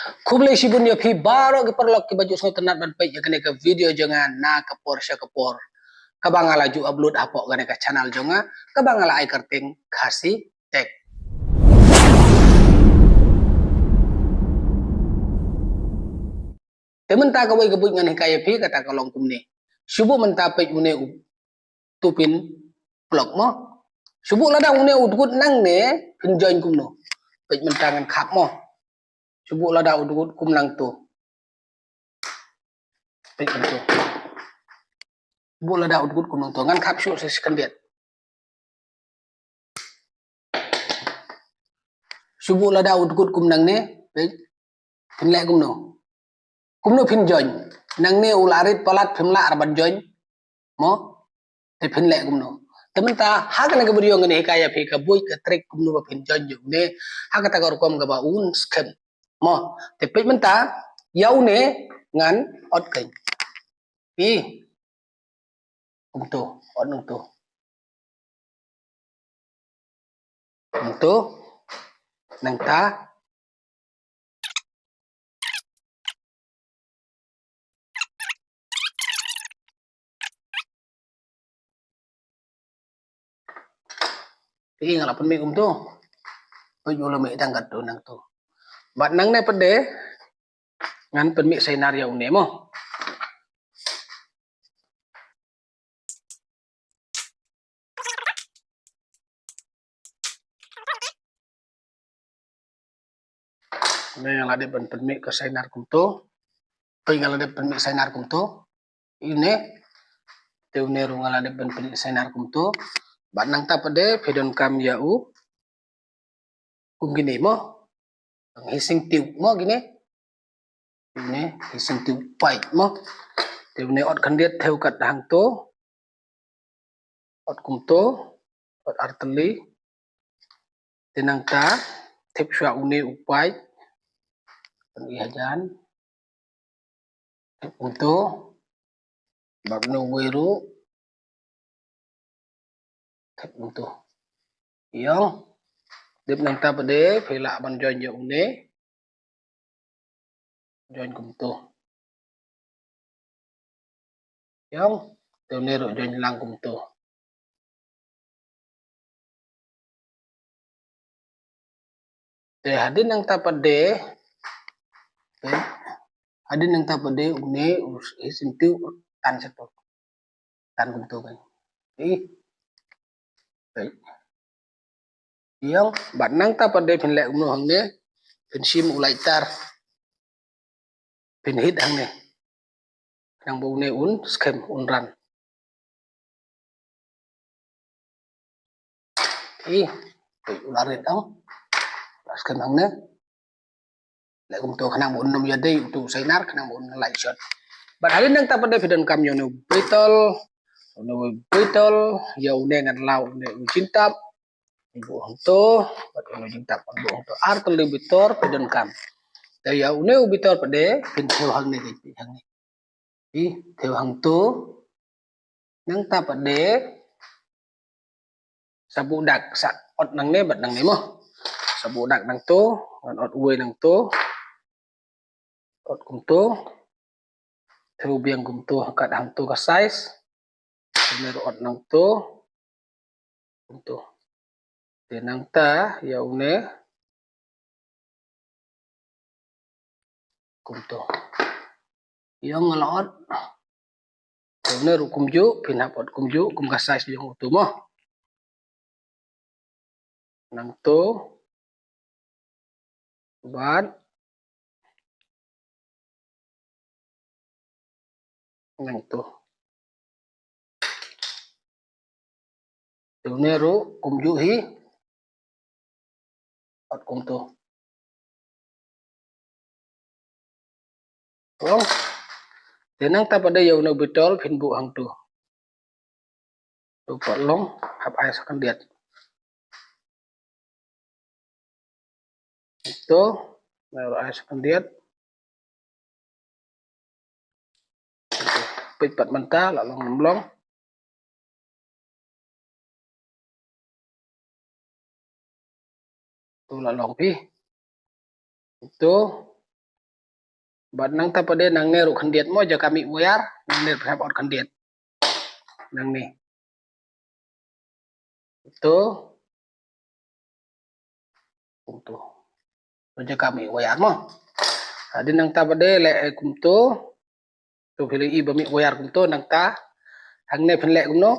Kublai sibun ya pi baro ke perlok ke baju so tenat ban pej kene ke video jangan na ke Porsche ke por. Kabangala ju upload apok kene ke channel jonga, kabangala ai kerting kasih tek. Temen ta kawai kebut ngane kaya pi kata kalong kumne. Subuh menta pej mune tupin blok mo. Subuh lada mune udgut nang ne pinjoin kumno. Pej mentangan kap mo. Subuh lada udgut kum nang tu. Pej mentu. Subuh lada udgut kum nang tu. Ngan kap syuk sekandiat. Subuh lada udgut kum nang ne pej pinlek kumno. Kumno pinjoin. Nang ne ularit palat pimla arban join mo te pinlek kumno. Temen ta haga na gabriyo ngene hikaya pe ka boy ka trek kumno ba pinjoin jo ne haga ta gor kom ga ba un skem mo te pej menta yau ne ngan ot kain pi untuk ot untuk nang ta pi ngalapan me tu oi yo me tanggat do nang tu bat nang ne pede ngan pen mi senario ne mo ne ngala de pen mi ke senar kum tu oi ngala de pen mi senar kum tu ini te ne ru ngala de pen mi senar kum tu bat nang ta pede pedon kam ya u kum gini mo hising tiu mo gini ini hising tiu pai mo te ne ot kandiat theo kat hang tu ot kum tu ot arteli tenang ta tip shwa une upai penghajan untuk bagno weru tip untuk yang dip nang ta pede phela ban join yo une join kum tu yang te ne ro join lang kum tu te hadin nang ta pede hadin nang ta pede une isin tiu tan satu tan kum tu kan yang bat nang ta pede phinlek umno hang ne phin sim ulai tar phin hit hang ne nang bu ne un skem un ran ularit ang skem hang ne lek kum tu kanang un nom yade tu sainar kanang un lai shot bat halin nang ta pede pidon kam yo no betul yo ne ngan lau ne cintap ibu hang tu bat no cintap ibu hang tu ar telu bitor pidon kam te ya une bitor pede pin theo hang ne hang ne theo hang tu nang ta pede sabu dak sa ot nang ne bat nang ne mo sabu dak nang tu ngan ot uwe nang tu ot kum tu theo biang kum tu kat hang tu ka size ne ot nang tu kum tu te nang ta ya une kum tu yang ngalot te ne ru kum ju pinap ot kum ju kum ka size yang tu mo nang tu bat nang tu te ne ru kum ju hi ot kum tu oh tenang ta pada yau no betul phin bu hang tu pot long hap ai sakan diat itu baru ai sakan diat pit pat menta la long long tu la long pi itu Bat nang ta pade nang neru khandiet mo ja kami wayar nang ner phap ot khandiet nang ni to untuk ja kami wayar mo adi nang ta pade le kum to phili I bami wayar kum to nang ta hang ne phin le kum no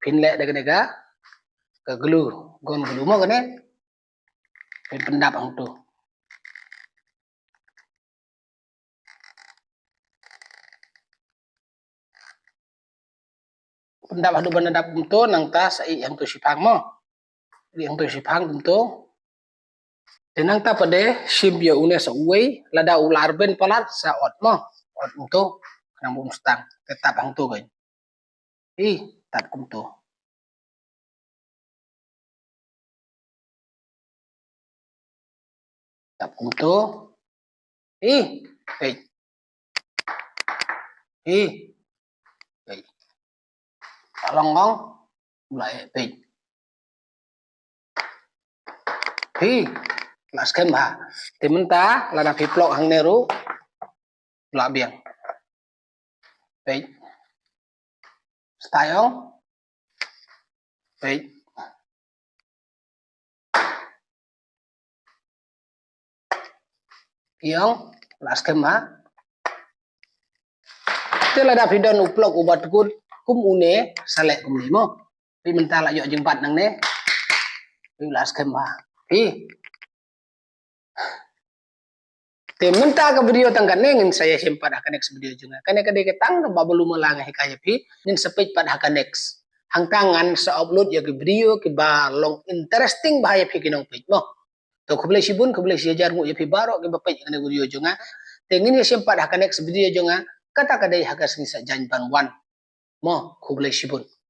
phin le de ga ka glue gon glue mo kane phin pendap hang to pendap hadu bandap kum to nang ta sai yang to sipang mo yang to sipang kum to tenang ta pade sim ya une sa uai lada ular ben palat sa ot mo ot kum to nang bum stang tetap hang to kai tat kum to tap kum to hey long ngong lại pin là skem ha thì mình ta là đạp hiệp lộ hàng neru là biển pin style không pin yang là skem ha tức là đạp hidon uplok ubat kun kum une sale kum limo vì mình ta lại dọn dừng vặt nằng nè vì là skem ha Te minta ka video tangkan ngin saya simpan akan next video juga. Kane kade ketang ka babalu malanga hikaya pi nin sepej pad akan next. Hang tangan sa upload ya ke video ke ba long interesting bahaya pi kinong page mo. To ko boleh sibun ko boleh siajar ngu ya pi baro ke ba page kane video juga. Te ngin ya simpan akan next video juga kata kade hagas ni sa janban wan mo ko boleh sibun.